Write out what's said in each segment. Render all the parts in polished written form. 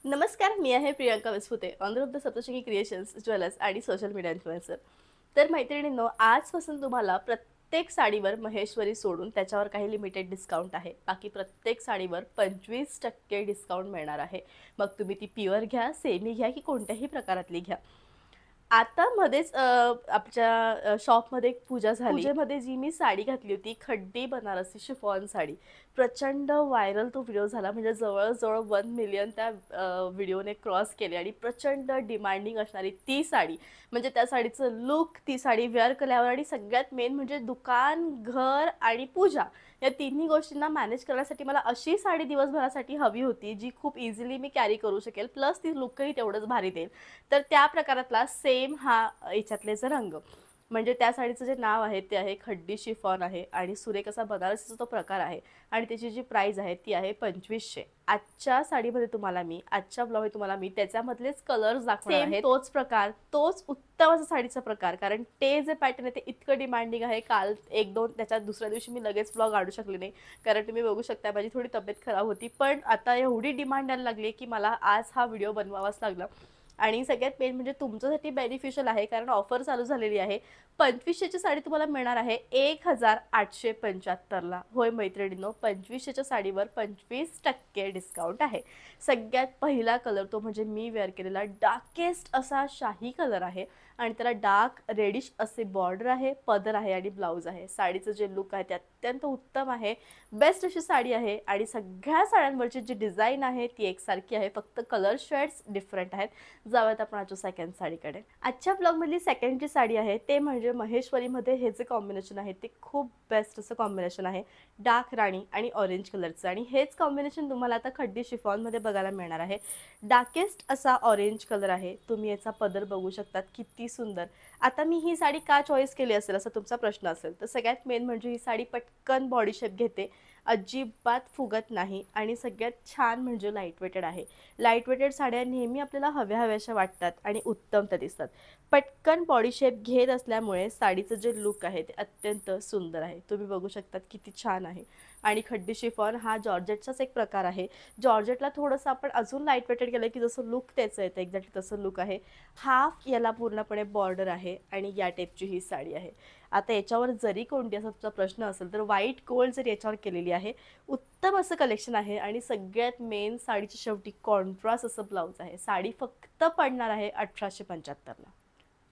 नमस्कार, मी आहे Priyanka Visphute, owner of the Saptashrungi creations, jewellers आणि सोशल मीडिया इन्फ्लुएन्सर. तर मैत्रिणींनो, आजपासून तुम्हाला प्रत्येक साडीवर महेश्वरी सोडून त्याच्यावर काही लिमिटेड डिस्काउंट आहे. बाकी प्रत्येक साडीवर 25% डिस्काउंट मिळणार आहे. मग तुम्ही ती प्युअर घ्या, सेमी घ्या की कोणत्याही प्रकारातली घ्या. आता मध्येच आमच्या शॉपमध्ये एक पूजा झाली. पूजेमध्ये जी मी साडी घातली होती, खड्डी बनारसी शिफॉन साडी, प्रचंड व्हायरल तो व्हिडिओ झाला. म्हणजे जवळजवळ 1 मिलियन त्या व्हिडिओने क्रॉस केले आणि प्रचंड डिमांडिंग असणारी ती साडी, म्हणजे त्या साडीचं लुक, ती साडी वेअर केल्यावर आणि सगळ्यात मेन म्हणजे दुकान, घर आणि पूजा या तिन्ही गोष्टींना मॅनेज करण्यासाठी मला अशी साडी दिवसभरासाठी हवी होती, जी खूप इझिली मी कॅरी करू शकेल, प्लस ती लुकही तेवढंच भारी देईल. तर त्या प्रकारातला सेम हा याच्यातलेच रंग, म्हणजे त्या साडीचं जे नाव आहे ते आहे खड्डी शिफॉन आहे आणि सुरेख असा बनारसीचा तो प्रकार आहे आणि त्याची जी प्राइस आहे ती आहे 2500. आजच्या साडीमध्ये तुम्हाला मी आजच्या ब्लॉगमध्ये तुम्हाला मी त्याच्यामधलेच कलर्स दाखवणार आहे. तोच प्रकार, तोच उत्तम असा साडीचा प्रकार, कारण ते जे पॅटर्न आहे ते इतकं डिमांडिंग आहे. काल एक दोन त्याच्या दुसऱ्या दिवशी मी लगेच ब्लॉग काढू शकले नाही, कारण तुम्ही बघू शकता माझी थोडी तब्येत खराब होती, पण आता एवढी डिमांड यायला लागली की मला आज हा व्हिडिओ बनवावाच लागला. आणि सगळ्यात मेन म्हणजे तुमच्यासाठी बेनिफिशियल आहे, कारण ऑफर चालू झालेली आहे. 2500ची साडी तुम्हाला मिळणार आहे 1875ला. होय मैत्रिणींनो, 2500च्या साडीवर 25% डिस्काउंट आहे. सगळ्यात पहिला कलर तो म्हणजे मी वेअर केलेला डार्केस्ट असा शाही कलर आहे आणि त्याला डार्क रेडिश असे बॉर्डर आहे, पदर आहे आणि ब्लाऊज आहे. साडीचं जे लुक आहे ते अत्यंत उत्तम आहे, बेस्ट अशी साडी आहे आणि सगळ्या साड्यांवरची जी डिझाईन आहे ती एकसारखी आहे, फक्त कलर शेड्स डिफरंट आहेत. जाऊयात आपण आजच्या सेकंड साडीकडे. आजच्या ब्लॉगमधली सेकंड जी साडी आहे ते म्हणजे महेश्वरीमध्ये हे जे कॉम्बिनेशन आहे ते खूप बेस्ट असं कॉम्बिनेशन आहे, डार्क राणी आणि ऑरेंज कलरचं. आणि हेच कॉम्बिनेशन तुम्हाला आता खड्डी शिफॉनमध्ये बघायला मिळणार आहे. डार्केस्ट असा ऑरेंज कलर आहे. तुम्ही याचा पदर बघू शकतात, किती सुंदर. आता मी ही साडी का चॉईस केली असेल असा तुमचा प्रश्न असेल, तर सगळ्यात मेन म्हणजे ही साडी पटकन बॉडी शेप घेते, अजिबात फुगत नाही आणि सगळ्यात छान म्हणजे लाईट वेटेड आहे. लाईट वेटेड साड्या नेहमी आपल्याला हव्या हव्याशा वाटतात आणि उत्तम त्या दिसतात. पटकन बॉडी शेप घेत असल्यामुळे साडीचं जे लुक आहे ते अत्यंत सुंदर आहे. तुम्ही बघू शकतात किती छान आहे. आणि खड्डी शिफॉन हा जॉर्जेटचाच एक प्रकार आहे. जॉर्जेटला थोडंसं आपण अजून लाईट वेटेड केलं की जसं लुक त्याचं येतं एक्झॅक्टली तसं लुक आहे. हाफ याला पूर्णपणे बॉर्डर आहे आणि या टाईपची ही साडी आहे. आता याच्यावर जरी कोणती असा तुमचा प्रश्न असेल तर व्हाईट गोल्ड जरी याच्यावर केलेली आहे, उत्तम असं कलेक्शन आहे. आणि सगळ्यात मेन साडीच्या शेवटी कॉन्ट्रास्ट असं ब्लाऊज आहे. साडी फक्त पडणार आहे 1875ला.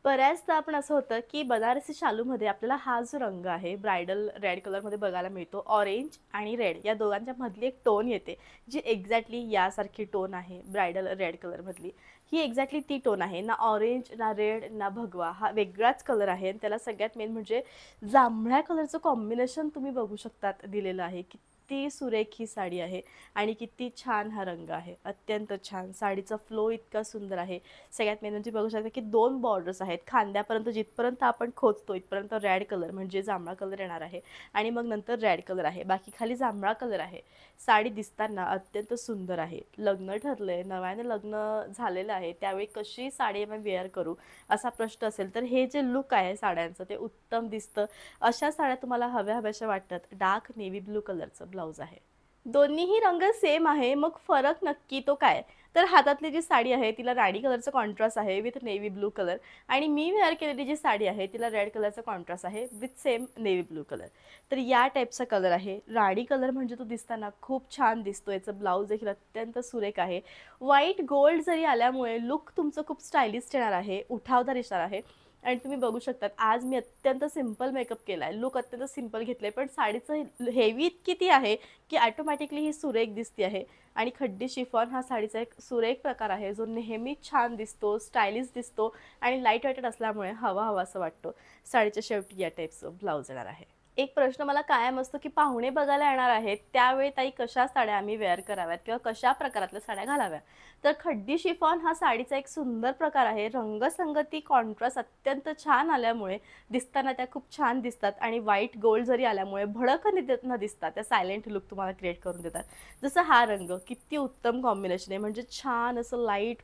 बऱ्याचदा आपण असं होतं की बनारसी शालूमध्ये आपल्याला हा जो रंग आहे ब्रायडल रेड कलरमध्ये बघायला मिळतो. ऑरेंज आणि रेड या दोघांच्या मधली एक टोन येते, जी एक्झॅक्टली यासारखी टोन आहे ब्रायडल रेड कलरमधली. ही एक्झॅक्टली ती टोन आहे. ना ऑरेंज ना रेड ना भगवा, हा वेगळाच कलर आहे. आणि त्याला सगळ्यात मेन म्हणजे जांभळ्या कलरचं कॉम्बिनेशन तुम्ही बघू शकतात दिलेलं आहे. किती सुरेख ही साडी आहे आणि किती छान हा रंग आहे, अत्यंत छान. साडीचा फ्लो इतका सुंदर आहे. सगळ्यात मेन म्हणजे बघू शकता की 2 बॉर्डर्स आहेत खांद्यापर्यंत, जिथपर्यंत आपण खोचतो इथपर्यंत रेड कलर म्हणजे जांभळा कलर येणार आहे आणि मग नंतर रेड कलर आहे, बाकी खाली जांभळा कलर आहे. साडी दिसताना अत्यंत सुंदर आहे. लग्न ठरलंय, नव्याने लग्न झालेलं आहे, त्यावेळी कशी साडी आम्ही वेअर करू असा प्रश्न असेल तर हे जे लुक आहे साड्यांचं ते उत्तम दिसतं. अशा साड्या तुम्हाला हव्या हव्याशा वाटतात. डार्क नेव्ही ब्लू कलरचं ब्लाऊज आहे. दोन्हीही रंग सेम आहे, मग फरक नक्की तो काय? तर हातातली जी साडी आहे तिला राणी कलरचं कॉन्ट्रास्ट आहे विथ नेव्ही ब्लू कलर आणि मी वेअर केलेली जी साडी आहे तिला रेड कलरचा कॉन्ट्रास्ट आहे with same navy blue colour. तर या टाईपचा कलर आहे. राणी कलर म्हणजे तो दिसताना खूप छान दिसतो. याचं ब्लाऊज देखील अत्यंत सुरेख आहे. व्हाईट गोल्ड जरी आल्यामुळे लुक तुमचं खूप स्टायलिश येणार आहे, उठावदार दिसणार आहे. आणि तुम्ही बघू शकतात आज मी अत्यंत सिंपल मेकअप केला आहे, लुक अत्यंत सिंपल घेतलं आहे, पण साडीचं हेवी इतकी ती आहे की ऑटोमॅटिकली ही सुरेख दिसते आहे. आणि खड्डी शिफॉन हा साडीचा एक सुरेख प्रकार आहे जो नेहमी छान दिसतो, स्टायलिश दिसतो आणि लाईट वेटेड असल्यामुळे हवा हवा असं वाटतो. साडीच्या शेवटी या टाईपचं ब्लाऊज येणार आहे. एक प्रश्न मला कायम असतो की पाहुणे बघायला येणार आहेत त्यावेळी ताई कशा साड्या आम्ही वेअर कराव्यात किंवा कशा प्रकारातल्या साड्या घालाव्या. तर खड्डी शिफॉन हा साडीचा एक सुंदर प्रकार आहे. रंगसंगती कॉन्ट्रास्ट अत्यंत छान आल्यामुळे दिसताना त्या खूप छान दिसतात आणि व्हाईट गोल्ड जरी आल्यामुळे भडक न दिसतात त्या सायलेंट लुक तुम्हाला क्रिएट करून देतात. जसं हा रंग किती उत्तम कॉम्बिनेशन आहे, म्हणजे छान असं लाईट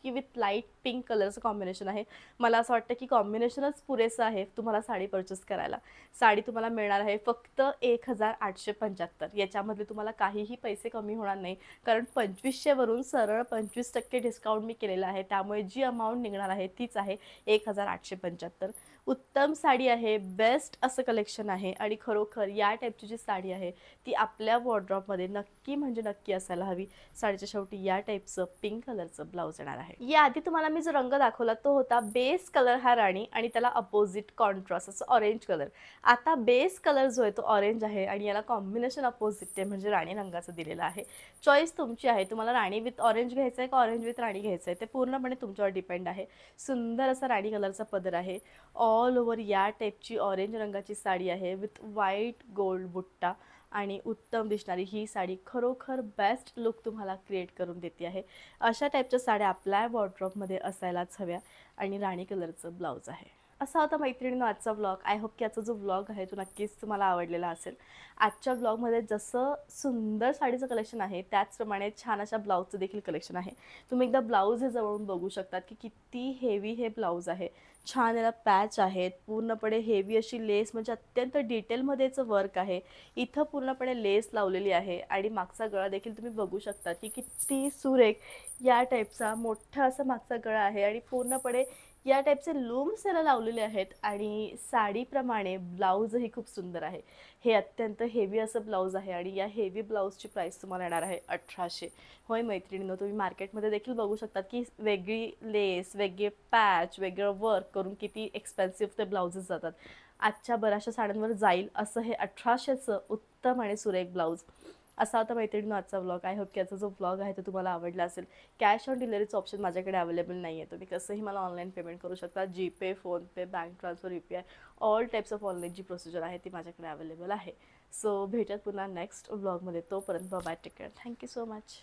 की विथ लाईट पिंक कलरचं कॉम्बिनेशन आहे. मला असं वाटतं की कॉम्बिनेशनच पुरेसं आहे तुम्हाला साडी परचेस करायला. साडी तुम्हाला मिळणार आहे फक्त 1875. याच्यामध्ये तुम्हाला काहीही पैसे कमी होणार नाही, कारण 2500 वरून सरळ 25% डिस्काउंट मी केलेला आहे. त्यामुळे जी अमाऊंट निघणार आहे तीच आहे 1875. उत्तम साडी आहे, बेस्ट असं कलेक्शन आहे आणि खरोखर या टाईपची जी साडी आहे ती आपल्या वॉर्डरोबमध्ये नक्की म्हणजे नक्की असायला हवी. साडीच्या शेवटी या टाईपचं पिंक कलरचं ब्लाऊज येणार आहे. याआधी तुम्हाला मी जो रंग दाखवला तो होता बेस कलर हा राणी आणि त्याला अपोजिट कॉन्ट्रास्ट असं ऑरेंज कलर. आता बेस कलर जो आहे तो ऑरेंज आहे आणि याला कॉम्बिनेशन अपोजिट आहे म्हणजे राणी रंगाचं दिलेलं आहे. चॉईस तुमची आहे, तुम्हाला राणी विथ ऑरेंज घ्यायचं आहे का ऑरेंज विथ राणी घ्यायचं आहे ते पूर्णपणे तुमच्यावर डिपेंड आहे. सुंदर असा राणी कलरचा पदर आहे. ऑल ओव्हर या टाईपची ऑरेंज रंगाची साडी आहे विथ व्हाईट गोल्ड बुट्टा आणि उत्तम दिसणारी ही साडी खरोखर बेस्ट लुक तुम्हाला क्रिएट करून देते आहे. अशा टाईपच्या साड्या आपल्या वॉर्डरोबमध्ये असायलाच हव्या आणि राणी कलरचं ब्लाऊज आहे. असा होता मैत्रिणींनो आजचा व्लॉग. आय होप की आजचा जो व्लॉग आहे तो नक्कीच तुम्हाला आवडलेला असेल. आजच्या व्लॉगमध्ये जसं सुंदर साडीचं कलेक्शन आहे त्याचप्रमाणे छान अशा ब्लाऊजचं देखील कलेक्शन आहे. तुम्ही एकदा ब्लाऊज हे जवळून बघू शकतात की किती हेवी हे ब्लाऊज आहे. छान याला पॅच आहेत, पूर्णपणे हेवी अशी लेस म्हणजे अत्यंत डिटेलमध्येचं वर्क आहे. इथं पूर्णपणे लेस लावलेली आहे आणि मागचा गळा देखील तुम्ही बघू शकता की किती सुरेख या टाईपचा मोठा असा मागचा गळा आहे आणि पूर्णपणे या टाईपचे लूम्स याला लावलेले आहेत आणि साडीप्रमाणे ब्लाऊजही खूप सुंदर आहे. हे अत्यंत हेवी असं ब्लाऊज आहे आणि या हेवी ब्लाऊजची प्राईस तुम्हाला येणार आहे 1800. होय मैत्रिणींनो, तुम्ही मार्केटमध्ये देखील बघू शकतात की वेगळी लेस, वेगळे पॅच, वेगळं वर्क करून किती एक्सपेन्सिव्ह ते ब्लाऊजेस जातात. आजच्या बऱ्याचशा साड्यांवर जाईल असं हे 1800चं उत्तम आणि सुरेख ब्लाऊज. असा होता मैत्रिणींनो आजचा व्लॉग. आय होप की याचा जो व्लॉग आहे तो तुम्हाला आवडला असेल. कॅश ऑन डिलिव्हरीचं ऑप्शन माझ्याकडे अवेलेबल नाही आहे. तुम्ही कसंही मला ऑनलाईन पेमेंट करू शकता. GPay, PhonePe, bank transfer, UPI all types of online जी प्रोसिजर आहे ती माझ्याकडे अवेलेबल आहे. सो भेटत पुन्हा नेक्स्ट व्लॉगमध्ये. तोपर्यंत bye, take care. Thank you so much.